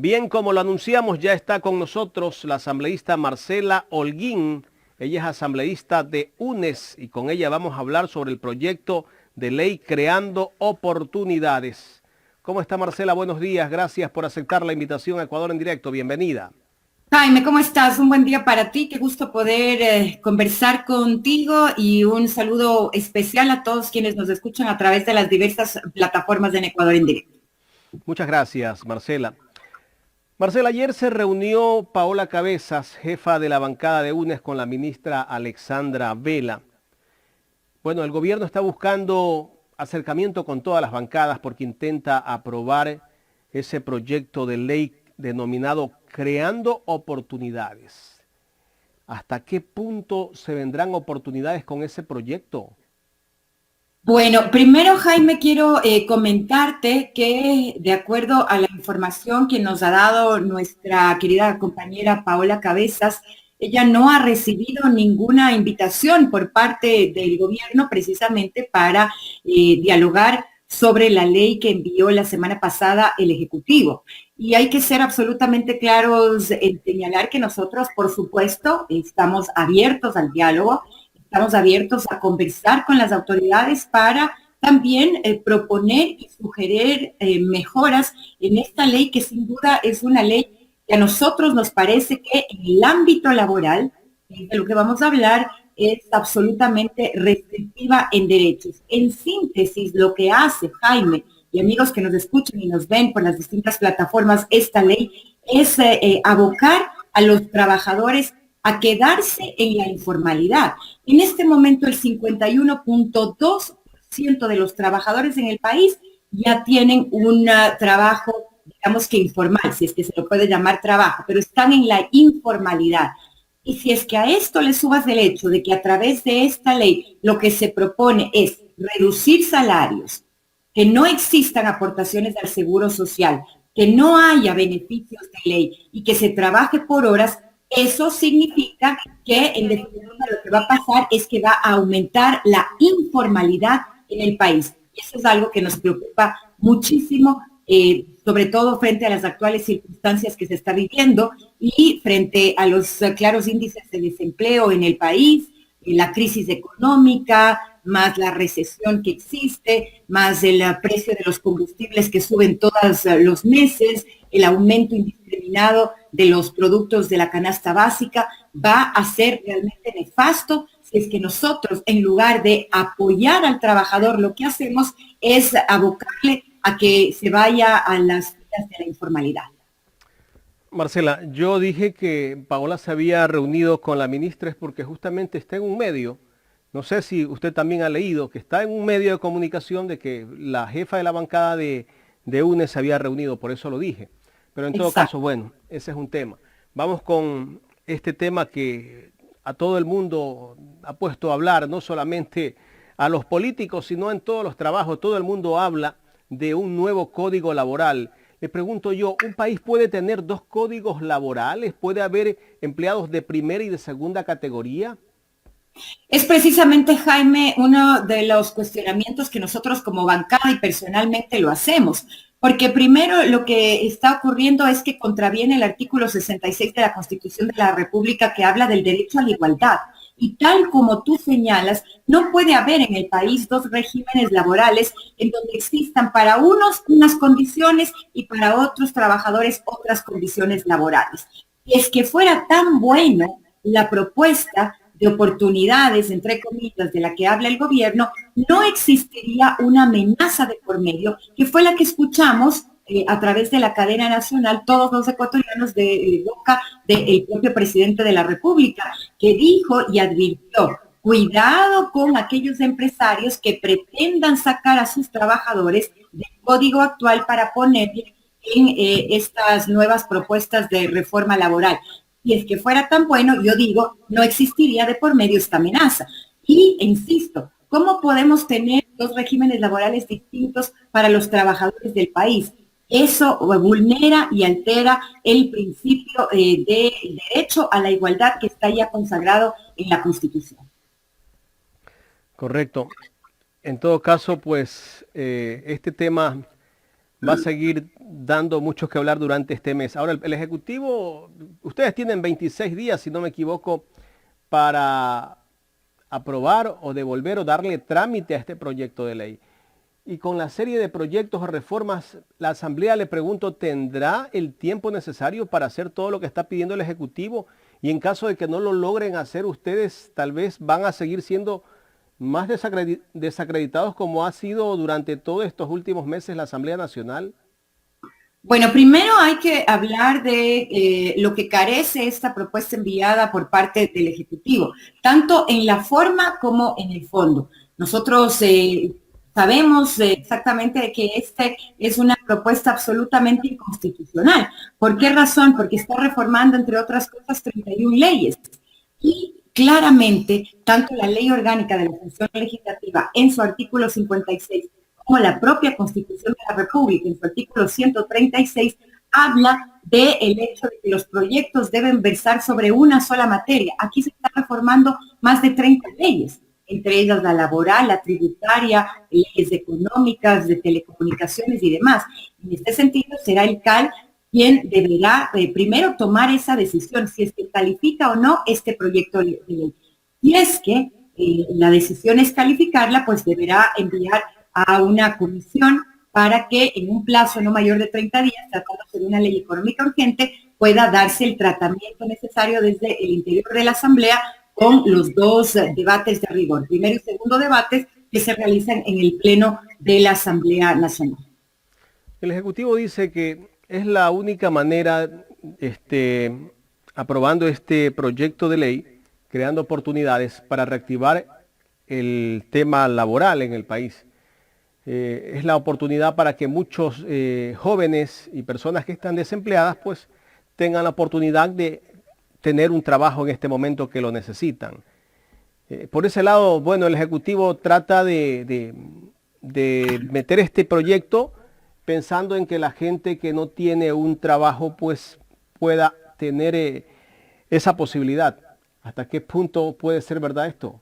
Bien, como lo anunciamos, ya está con nosotros la asambleísta Marcela Holguín. Ella es asambleísta de UNES y con ella vamos a hablar sobre el proyecto de ley Creando Oportunidades. ¿Cómo está, Marcela? Buenos días. Gracias por aceptar la invitación a Ecuador en directo. Bienvenida. Jaime, ¿cómo estás? Un buen día para ti. Qué gusto poder conversar contigo y un saludo especial a todos quienes nos escuchan a través de las diversas plataformas de En Ecuador en directo. Muchas gracias, Marcela. Marcela, ayer se reunió Paola Cabezas, jefa de la bancada de UNES, con la ministra Alexandra Vela. Bueno, el gobierno está buscando acercamiento con todas las bancadas porque intenta aprobar ese proyecto de ley denominado Creando Oportunidades. ¿Hasta qué punto se vendrán oportunidades con ese proyecto? Bueno, primero, Jaime, quiero comentarte que de acuerdo a la información que nos ha dado nuestra querida compañera Paola Cabezas, ella no ha recibido ninguna invitación por parte del gobierno precisamente para dialogar sobre la ley que envió la semana pasada el Ejecutivo. Y hay que ser absolutamente claros en señalar que nosotros, por supuesto, estamos abiertos al diálogo. Estamos abiertos a conversar con las autoridades para también proponer y sugerir mejoras en esta ley que sin duda es una ley que a nosotros nos parece que en el ámbito laboral, de lo que vamos a hablar, es absolutamente restrictiva en derechos. En síntesis, lo que hace Jaime y amigos que nos escuchan y nos ven por las distintas plataformas, esta ley es abocar a los trabajadores a quedarse en la informalidad. En este momento el 51.2% de los trabajadores en el país ya tienen un trabajo, digamos que informal, si es que se lo puede llamar trabajo, pero están en la informalidad. Y si es que a esto le subas el hecho de que a través de esta ley lo que se propone es reducir salarios, que no existan aportaciones al seguro social, que no haya beneficios de ley y que se trabaje por horas, eso significa que en definitiva lo que va a pasar es que va a aumentar la informalidad en el país. Y eso es algo que nos preocupa muchísimo, sobre todo frente a las actuales circunstancias que se está viviendo y frente a los claros índices de desempleo en el país, la crisis económica, más la recesión que existe, más el precio de los combustibles que suben todos los meses, el aumento indiscriminado de los productos de la canasta básica, va a ser realmente nefasto si es que nosotros, en lugar de apoyar al trabajador, lo que hacemos es abocarle a que se vaya a las filas de la informalidad. Marcela, yo dije que Paola se había reunido con la ministra es porque justamente está en un medio. No sé si usted también ha leído que está en un medio de comunicación de que la jefa de la bancada de UNES se había reunido, por eso lo dije. Pero en todo caso, Exacto. bueno, ese es un tema. Vamos con este tema que a todo el mundo ha puesto a hablar, no solamente a los políticos, sino en todos los trabajos. Todo el mundo habla de un nuevo código laboral. Le pregunto yo, ¿un país puede tener dos códigos laborales? ¿Puede haber empleados de primera y de segunda categoría? Es precisamente, Jaime, uno de los cuestionamientos que nosotros como bancada y personalmente lo hacemos, porque primero lo que está ocurriendo es que contraviene el artículo 66 de la Constitución de la República que habla del derecho a la igualdad. Y tal como tú señalas, no puede haber en el país dos regímenes laborales en donde existan para unos unas condiciones y para otros trabajadores otras condiciones laborales. Y es que fuera tan bueno la propuesta de oportunidades, entre comillas, de la que habla el gobierno, no existiría una amenaza de por medio, que fue la que escuchamos a través de la cadena nacional, todos los ecuatorianos de boca del propio presidente de la República, que dijo y advirtió, cuidado con aquellos empresarios que pretendan sacar a sus trabajadores del código actual para ponerle en estas nuevas propuestas de reforma laboral. Y es que fuera tan bueno, yo digo, no existiría de por medio esta amenaza. Y insisto, ¿cómo podemos tener dos regímenes laborales distintos para los trabajadores del país? Eso vulnera y altera el principio de derecho a la igualdad que está ya consagrado en la Constitución. Correcto. En todo caso, pues este tema va a seguir dando mucho que hablar durante este mes. Ahora, el Ejecutivo, ustedes tienen 26 días, si no me equivoco, para aprobar o devolver o darle trámite a este proyecto de ley. Y con la serie de proyectos o reformas, la Asamblea, le pregunto, ¿tendrá el tiempo necesario para hacer todo lo que está pidiendo el Ejecutivo? Y en caso de que no lo logren hacer, ustedes tal vez van a seguir siendo más desacreditados como ha sido durante todos estos últimos meses la Asamblea Nacional. Bueno, primero hay que hablar de lo que carece esta propuesta enviada por parte del Ejecutivo, tanto en la forma como en el fondo. Nosotros sabemos exactamente que esta es una propuesta absolutamente inconstitucional. ¿Por qué razón? Porque está reformando, entre otras cosas, 31 leyes. Y claramente, tanto la Ley Orgánica de la Función Legislativa en su artículo 56, como la propia Constitución de la República en su artículo 136, habla del hecho de que los proyectos deben versar sobre una sola materia. Aquí se está reformando más de 30 leyes, entre ellas la laboral, la tributaria, leyes económicas, de telecomunicaciones y demás. En este sentido, será el CAL quien deberá primero tomar esa decisión, si es que califica o no este proyecto de ley. Y es que la decisión es calificarla, pues deberá enviar a una comisión para que en un plazo no mayor de 30 días, tratándose de una ley económica urgente, pueda darse el tratamiento necesario desde el interior de la Asamblea con los dos debates de rigor, primero y segundo debates que se realizan en el Pleno de la Asamblea Nacional. El Ejecutivo dice que es la única manera, aprobando este proyecto de ley, creando oportunidades para reactivar el tema laboral en el país. Es la oportunidad para que muchos jóvenes y personas que están desempleadas pues tengan la oportunidad de tener un trabajo en este momento que lo necesitan. Por ese lado, bueno, el Ejecutivo trata de meter este proyecto pensando en que la gente que no tiene un trabajo pues pueda tener esa posibilidad. ¿Hasta qué punto puede ser verdad esto?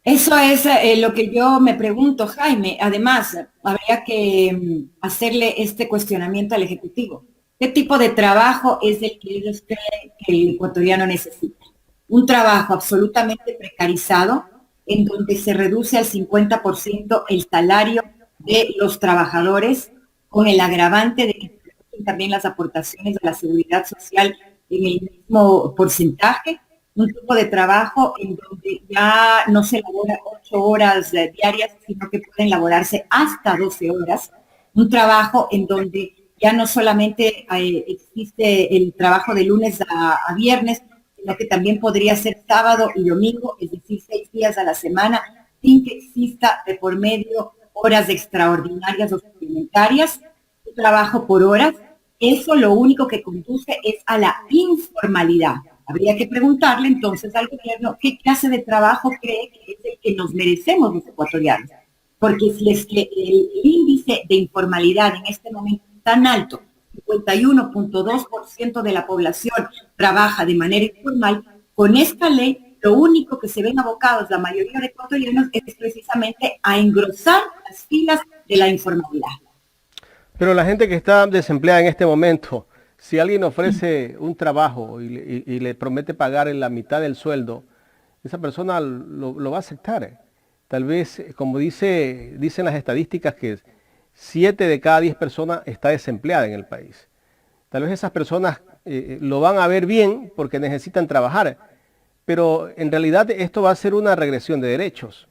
Eso es lo que yo me pregunto, Jaime. Además, habría que hacerle este cuestionamiento al Ejecutivo. ¿Qué tipo de trabajo es el que ellos creen que el ecuatoriano necesita? Un trabajo absolutamente precarizado, en donde se reduce al 50% el salario de los trabajadores, con el agravante de que se reducen también las aportaciones a la seguridad social en el mismo porcentaje. Un tipo de trabajo en donde ya no se elabora 8 horas diarias, sino que pueden elaborarse hasta 12 horas. Un trabajo en donde ya no solamente existe el trabajo de lunes a viernes, sino que también podría ser sábado y domingo, es decir, 6 días a la semana, sin que exista de por medio horas extraordinarias o suplementarias, un trabajo por horas. Eso lo único que conduce es a la informalidad. Habría que preguntarle entonces al gobierno qué clase de trabajo cree que es el que nos merecemos los ecuatorianos. Porque si es que el índice de informalidad en este momento es tan alto, 51.2% de la población trabaja de manera informal, con esta ley lo único que se ven abocados la mayoría de ecuatorianos es precisamente a engrosar las filas de la informalidad. Pero la gente que está desempleada en este momento, si alguien ofrece un trabajo y le promete pagar en la mitad del sueldo, esa persona lo va a aceptar. Tal vez, como dicen las estadísticas, que 7 de cada 10 personas está desempleada en el país. Tal vez esas personas lo van a ver bien porque necesitan trabajar, pero en realidad esto va a ser una regresión de derechos.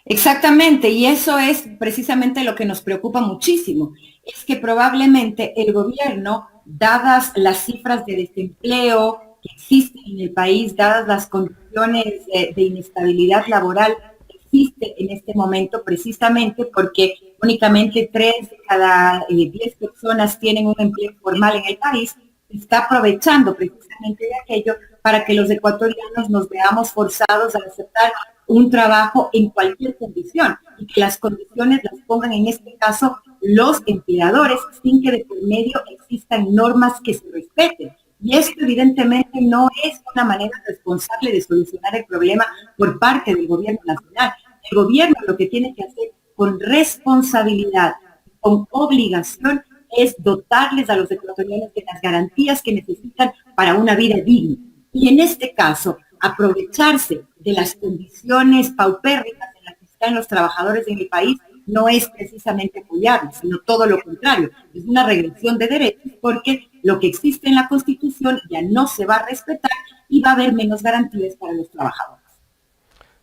Exactamente, y eso es precisamente lo que nos preocupa muchísimo, es que probablemente el gobierno, dadas las cifras de desempleo que existen en el país, dadas las condiciones de inestabilidad laboral que existe en este momento, precisamente porque únicamente 3 de cada 10 personas tienen un empleo formal en el país, está aprovechando precisamente de aquello para que los ecuatorianos nos veamos forzados a aceptar un trabajo en cualquier condición y que las condiciones las pongan en este caso los empleadores sin que de por medio existan normas que se respeten. Y esto evidentemente no es una manera responsable de solucionar el problema por parte del gobierno nacional. El gobierno lo que tiene que hacer con responsabilidad, con obligación, es dotarles a los ecuatorianos de las garantías que necesitan para una vida digna. Y en este caso, aprovecharse de las condiciones paupérrimas en las que están los trabajadores en el país no es precisamente apoyarlos, sino todo lo contrario. Es una regresión de derechos porque lo que existe en la Constitución ya no se va a respetar y va a haber menos garantías para los trabajadores.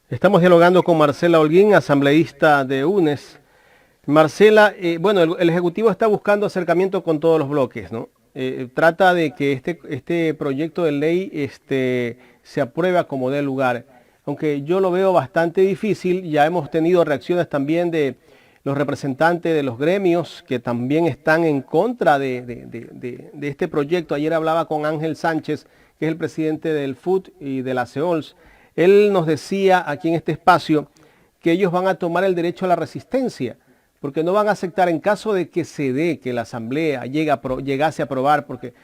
Estamos dialogando con Marcela Holguín, asambleísta de UNES. Marcela, bueno, el Ejecutivo está buscando acercamiento con todos los bloques, ¿no? Trata de que este proyecto de ley se apruebe como dé lugar. Aunque yo lo veo bastante difícil, ya hemos tenido reacciones también de los representantes de los gremios que también están en contra de este proyecto. Ayer hablaba con Ángel Sánchez, que es el presidente del FUT y de la CEOLS. Él nos decía aquí en este espacio que ellos van a tomar el derecho a la resistencia, porque no van a aceptar en caso de que se dé, que la Asamblea llegase a aprobar, porque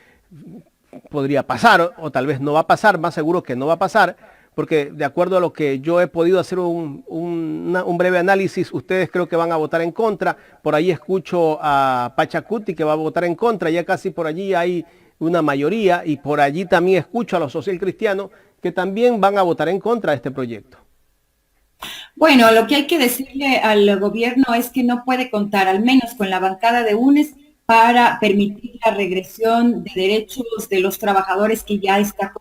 podría pasar, o tal vez no va a pasar, más seguro que no va a pasar, porque de acuerdo a lo que yo he podido hacer un breve análisis, ustedes creo que van a votar en contra. Por ahí escucho a Pachacuti que va a votar en contra, ya casi por allí hay una mayoría, y por allí también escucho a los socialcristianos que también van a votar en contra de este proyecto. Bueno, lo que hay que decirle al gobierno es que no puede contar, al menos con la bancada de UNES, para permitir la regresión de derechos de los trabajadores que ya está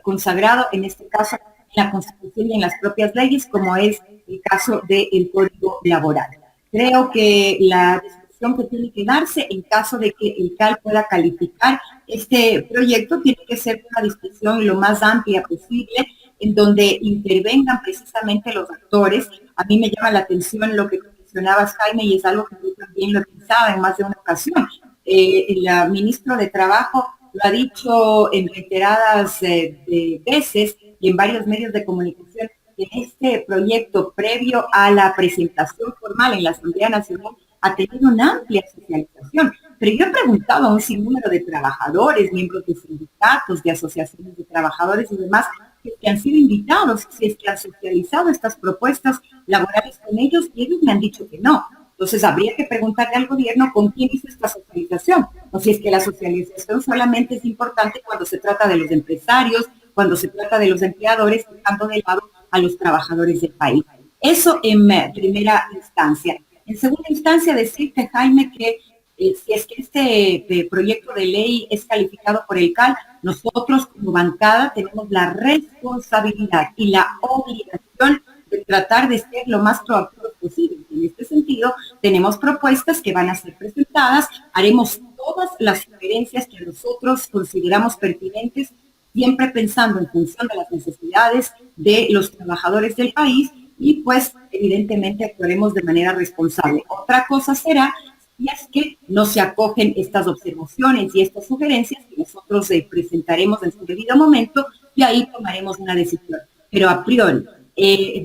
consagrado, en este caso, en la Constitución y en las propias leyes, como es el caso del Código Laboral. Creo que la discusión que tiene que darse en caso de que el CAL pueda calificar este proyecto tiene que ser una discusión lo más amplia posible, en donde intervengan precisamente los actores. A mí me llama la atención lo que mencionabas, Jaime, y es algo que yo también lo pensaba en más de una ocasión. El ministro de Trabajo lo ha dicho en reiteradas veces y en varios medios de comunicación, que este proyecto, previo a la presentación formal en la Asamblea Nacional, ha tenido una amplia socialización. Pero yo he preguntado a un sinnúmero de trabajadores, miembros de sindicatos, de asociaciones de trabajadores y demás, que han sido invitados, si es que han socializado estas propuestas laborales con ellos, y ellos me han dicho que no. Entonces habría que preguntarle al gobierno con quién hizo esta socialización, o si es que la socialización solamente es importante cuando se trata de los empresarios, cuando se trata de los empleadores, dejando de lado a los trabajadores del país. Eso en primera instancia. En segunda instancia, decirte, Jaime, que si es que este proyecto de ley es calificado por el CAL, nosotros como bancada tenemos la responsabilidad y la obligación de tratar de ser lo más proactivos posible. En este sentido, tenemos propuestas que van a ser presentadas, haremos todas las sugerencias que nosotros consideramos pertinentes, siempre pensando en función de las necesidades de los trabajadores del país, y pues evidentemente actuaremos de manera responsable. Otra cosa será si es que no se acogen estas observaciones y estas sugerencias que nosotros presentaremos en su debido momento, y ahí tomaremos una decisión. Pero a priori,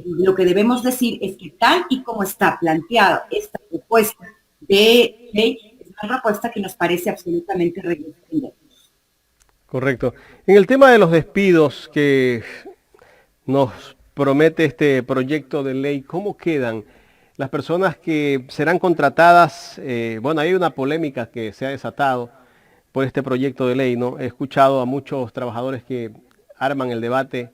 lo que debemos decir es que tal y como está planteada esta propuesta de ley, es una propuesta que nos parece absolutamente regresiva. Correcto. En el tema de los despidos que nos promete este proyecto de ley, ¿cómo quedan las personas que serán contratadas? Bueno, hay una polémica que se ha desatado por este proyecto de ley, ¿no? He escuchado a muchos trabajadores que arman el debate,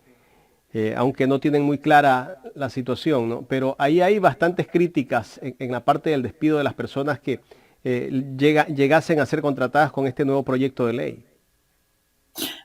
aunque no tienen muy clara la situación, ¿no? Pero ahí hay bastantes críticas en la parte del despido de las personas que llegasen a ser contratadas con este nuevo proyecto de ley.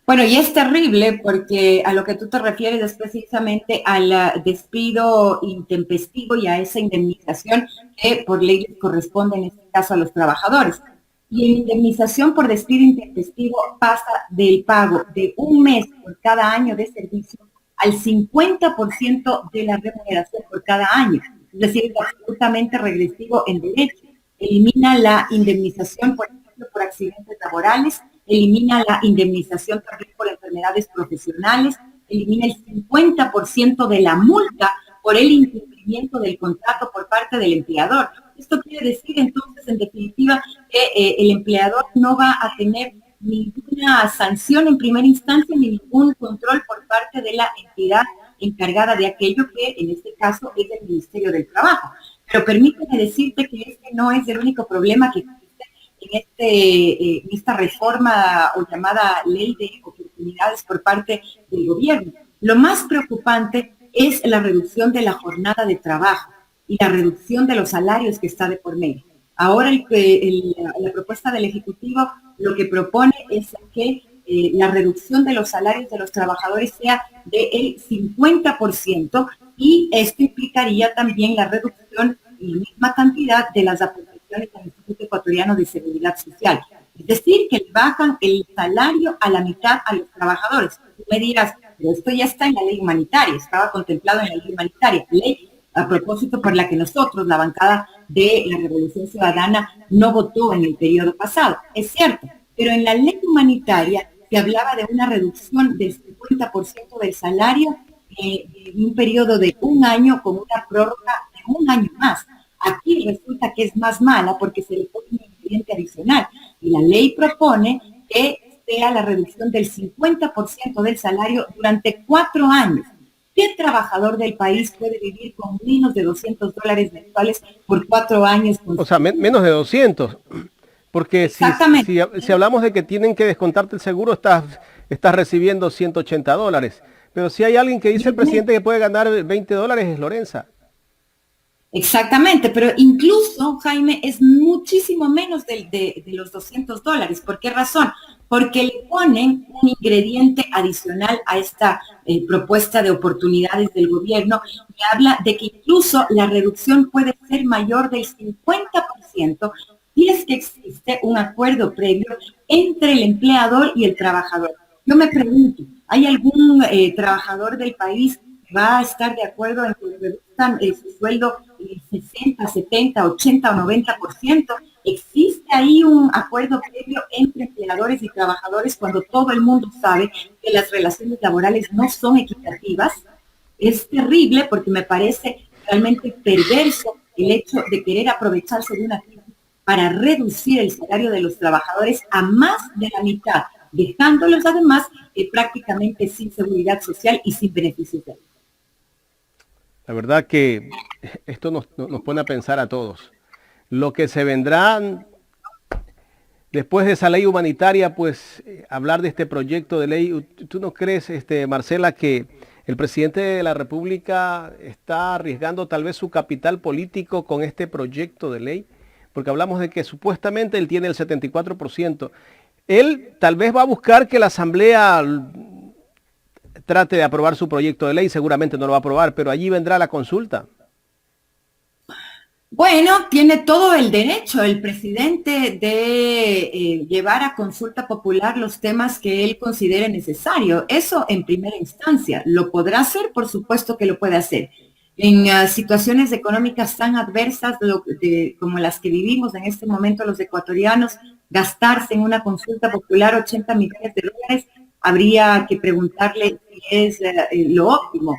Bueno, y es terrible porque a lo que tú te refieres es precisamente al despido intempestivo y a esa indemnización que por ley les corresponde en este caso a los trabajadores. Y la indemnización por despido intempestivo pasa del pago de un mes por cada año de servicio al 50% de la remuneración por cada año. Es decir, es absolutamente regresivo en derecho. Elimina la indemnización, por ejemplo, por accidentes laborales, elimina la indemnización también por enfermedades profesionales, elimina el 50% de la multa por el incumplimiento del contrato por parte del empleador. Esto quiere decir entonces, en definitiva, que el empleador no va a tener ninguna sanción en primera instancia ni ningún control por parte de la entidad encargada de aquello, que en este caso es el Ministerio del Trabajo. Pero permíteme decirte que este no es el único problema que en esta reforma o llamada ley de oportunidades por parte del gobierno. Lo más preocupante es la reducción de la jornada de trabajo y la reducción de los salarios que está de por medio. Ahora la propuesta del Ejecutivo lo que propone es que la reducción de los salarios de los trabajadores sea del 50% y esto implicaría también la reducción en la misma cantidad de las aportaciones al Instituto Ecuatoriano de Seguridad Social. Es decir, que le bajan el salario a la mitad a los trabajadores. Tú me dirás, pero esto ya está en la ley humanitaria, estaba contemplado en la ley humanitaria, ley a propósito por la que nosotros, la bancada de la Revolución Ciudadana, no votó en el periodo pasado. Es cierto, pero en la ley humanitaria se hablaba de una reducción del 50% del salario en un periodo de un año con una prórroga de un año más. Aquí resulta que es más mala porque se le pone un ingrediente adicional y la ley propone que sea la reducción del 50% del salario durante 4 años. ¿Qué trabajador del país puede vivir con menos de $200 mensuales por 4 años? O sea, menos de 200. Porque si hablamos de que tienen que descontarte el seguro, estás recibiendo $180. Pero si hay alguien que dice el presidente que puede ganar $20, es Lorenza. Exactamente, pero incluso, Jaime, es muchísimo menos de los $200. ¿Por qué razón? Porque le ponen un ingrediente adicional a esta propuesta de oportunidades del gobierno que habla de que incluso la reducción puede ser mayor del 50% si es que existe un acuerdo previo entre el empleador y el trabajador. Yo me pregunto, ¿hay algún trabajador del país que va a estar de acuerdo en que le reduzcan su sueldo 60, 70, 80 o 90%? ¿Existe ahí un acuerdo previo entre empleadores y trabajadores cuando todo el mundo sabe que las relaciones laborales no son equitativas? Es terrible porque me parece realmente perverso el hecho de querer aprovecharse de una crisis para reducir el salario de los trabajadores a más de la mitad, dejándolos además prácticamente sin seguridad social y sin beneficios. La verdad que esto nos pone a pensar a todos. Lo que se vendrá después de esa ley humanitaria, pues hablar de este proyecto de ley. ¿Tú no crees, Marcela, que el presidente de la República está arriesgando tal vez su capital político con este proyecto de ley? Porque hablamos de que supuestamente él tiene el 74%. Él tal vez va a buscar que la Asamblea trate de aprobar su proyecto de ley, seguramente no lo va a aprobar, pero allí vendrá la consulta. Bueno, tiene todo el derecho el presidente de llevar a consulta popular los temas que él considere necesario. Eso en primera instancia. ¿Lo podrá hacer? Por supuesto que lo puede hacer. En situaciones económicas tan adversas como las que vivimos en este momento los ecuatorianos, gastarse en una consulta popular 80 millones de dólares, habría que preguntarle si es lo óptimo.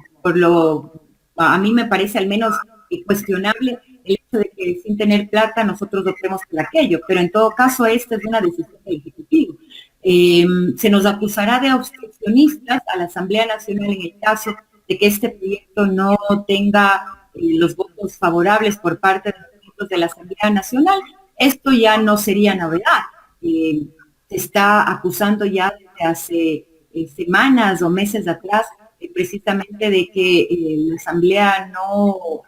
A mí me parece al menos cuestionable el hecho de que sin tener plata nosotros optemos por aquello, pero en todo caso esta es una decisión del Ejecutivo. Se nos acusará de obstruccionistas a la Asamblea Nacional en el caso de que este proyecto no tenga los votos favorables por parte de los miembros de la Asamblea Nacional. Esto ya no sería novedad. Se está acusando ya desde hace semanas o meses atrás precisamente de que la Asamblea no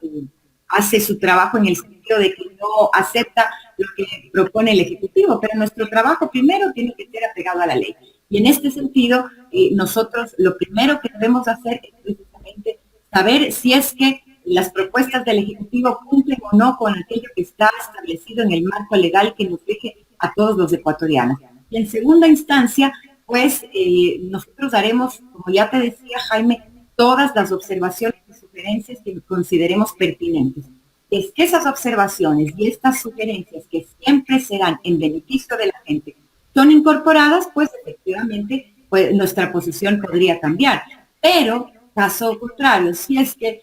hace su trabajo en el sentido de que no acepta lo que propone el Ejecutivo, pero nuestro trabajo primero tiene que ser apegado a la ley. Y en este sentido, nosotros lo primero que debemos hacer es precisamente saber si es que las propuestas del Ejecutivo cumplen o no con aquello que está establecido en el marco legal que nos rige a todos los ecuatorianos. Y en segunda instancia, pues nosotros haremos, como ya te decía, Jaime, todas las observaciones y sugerencias que consideremos pertinentes. Es que esas observaciones y estas sugerencias, que siempre serán en beneficio de la gente, son incorporadas, pues efectivamente pues, nuestra posición podría cambiar. Pero, caso contrario, si es que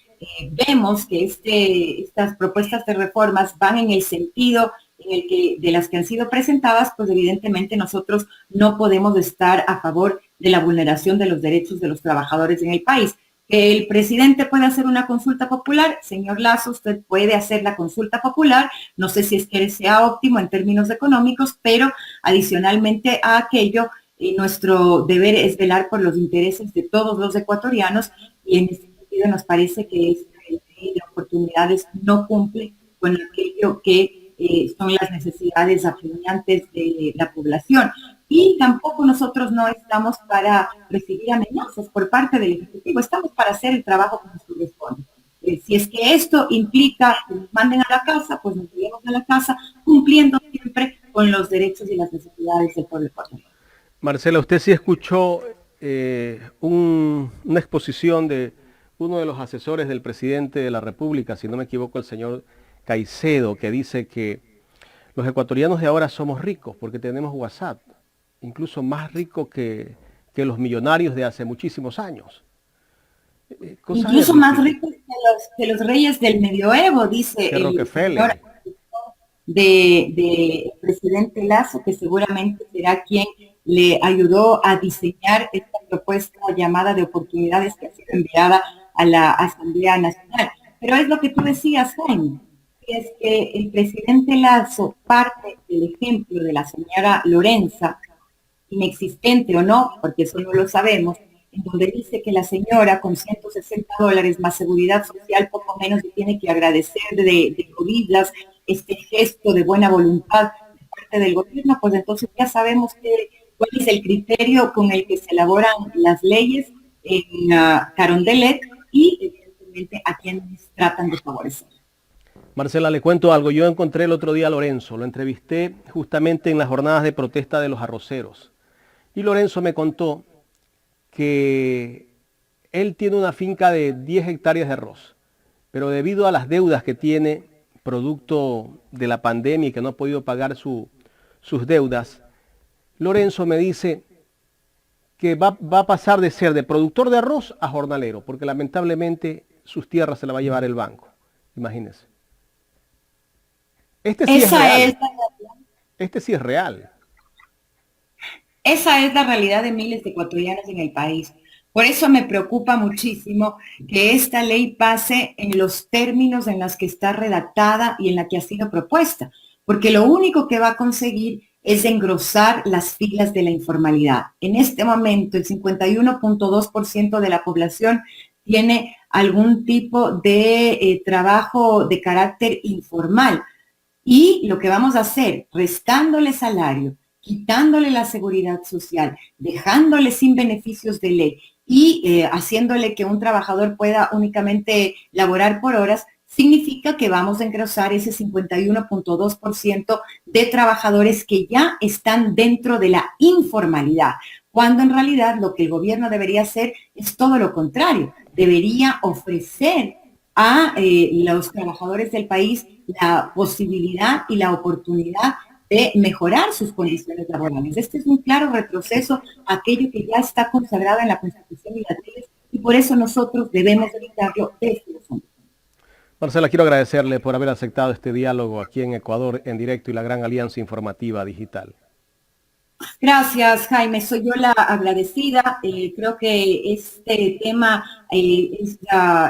vemos que estas propuestas de reformas van en el sentido en el que de las que han sido presentadas, pues evidentemente nosotros no podemos estar a favor de la vulneración de los derechos de los trabajadores en el país. Que el presidente puede hacer una consulta popular, señor Lazo, usted puede hacer la consulta popular, no sé si es que sea óptimo en términos económicos, pero adicionalmente a aquello, nuestro deber es velar por los intereses de todos los ecuatorianos y en este sentido nos parece que esta ley de oportunidades no cumple con aquello que son las necesidades apremiantes de la población. Y tampoco nosotros no estamos para recibir amenazas por parte del Ejecutivo, estamos para hacer el trabajo que nos corresponde. Si es que esto implica que nos manden a la casa, pues nos llevamos a la casa cumpliendo siempre con los derechos y las necesidades del pueblo ecuatoriano. Marcela, usted sí escuchó una exposición de uno de los asesores del presidente de la República, si no me equivoco, el señor Caicedo, que dice que los ecuatorianos de ahora somos ricos porque tenemos WhatsApp, incluso más ricos que los millonarios de hace muchísimos años. Incluso más ricos que los reyes del medioevo, dice el Rockefeller. De presidente Lazo, que seguramente será quien le ayudó a diseñar esta propuesta llamada de oportunidades que ha sido enviada a la Asamblea Nacional. Pero es lo que tú decías, Jaime, es que el presidente Lazo parte del ejemplo de la señora Lorenza, inexistente o no, porque eso no lo sabemos, en donde dice que la señora con $160 más seguridad social poco menos le tiene que agradecer de rodillas este gesto de buena voluntad de parte del gobierno, pues entonces ya sabemos cuál es el criterio con el que se elaboran las leyes en Carondelet y evidentemente a quienes tratan de favorecer. Marcela, le cuento algo. Yo encontré el otro día a Lorenzo, lo entrevisté justamente en las jornadas de protesta de los arroceros. Y Lorenzo me contó que él tiene una finca de 10 hectáreas de arroz, pero debido a las deudas que tiene, producto de la pandemia y que no ha podido pagar sus deudas, Lorenzo me dice que va a pasar de ser de productor de arroz a jornalero, porque lamentablemente sus tierras se las va a llevar el banco. Imagínense. Este sí es real. Este sí es real. Esa es la realidad de miles de ecuatorianos en el país. Por eso me preocupa muchísimo que esta ley pase en los términos en los que está redactada y en la que ha sido propuesta, porque lo único que va a conseguir es engrosar las filas de la informalidad. En este momento, el 51.2% de la población tiene algún tipo de trabajo de carácter informal. Y lo que vamos a hacer, restándole salario, quitándole la seguridad social, dejándole sin beneficios de ley y haciéndole que un trabajador pueda únicamente laborar por horas, significa que vamos a engrosar ese 51.2% de trabajadores que ya están dentro de la informalidad, cuando en realidad lo que el gobierno debería hacer es todo lo contrario, debería ofrecer a los trabajadores del país la posibilidad y la oportunidad de mejorar sus condiciones laborales. Este es un claro retroceso a aquello que ya está consagrado en la Constitución y las leyes, y por eso nosotros debemos evitarlo desde los hombres. Marcela, quiero agradecerle por haber aceptado este diálogo aquí en Ecuador en directo y la gran alianza informativa digital. Gracias, Jaime. Soy yo la agradecida. Creo que este tema es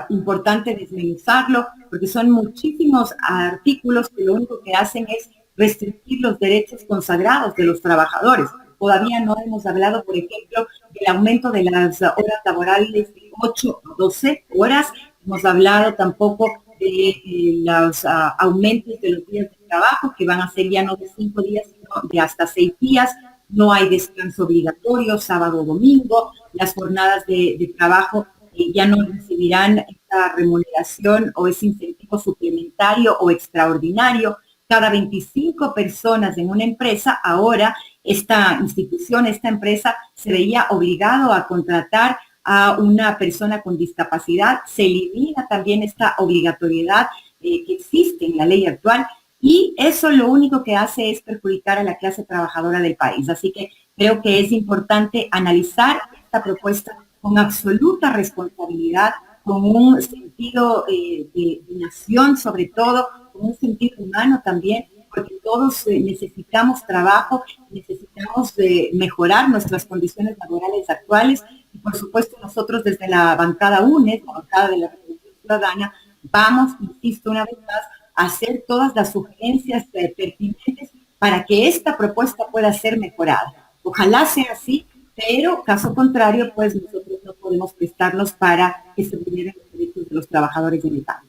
importante desmenuzarlo porque son muchísimos artículos que lo único que hacen es restringir los derechos consagrados de los trabajadores. Todavía no hemos hablado, por ejemplo, del aumento de las horas laborales de 8 a 12 horas. Hemos hablado tampoco de los aumentos de los días de trabajo, que van a ser ya no de 5 días, sino de hasta 6 días. No hay descanso obligatorio, sábado o domingo. Las jornadas de trabajo ya no recibirán esta remuneración o ese incentivo suplementario o extraordinario. Cada 25 personas en una empresa, ahora esta institución, esta empresa, se veía obligado a contratar a una persona con discapacidad. Se elimina también esta obligatoriedad que existe en la ley actual. Y eso lo único que hace es perjudicar a la clase trabajadora del país. Así que creo que es importante analizar esta propuesta con absoluta responsabilidad, con un sentido de nación sobre todo, con un sentido humano también, porque todos necesitamos trabajo, necesitamos mejorar nuestras condiciones laborales actuales Y por supuesto, nosotros desde la bancada UNED, la bancada de la Revolución Ciudadana, vamos, insisto una vez más, a hacer todas las sugerencias pertinentes para que esta propuesta pueda ser mejorada. Ojalá sea así, pero caso contrario, pues nosotros no podemos prestarnos para que se vulneren los derechos de los trabajadores del Estado.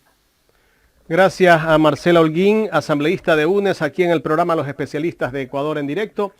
Gracias a Marcela Holguín, asambleísta de UNES, aquí en el programa Los Especialistas de Ecuador en Directo.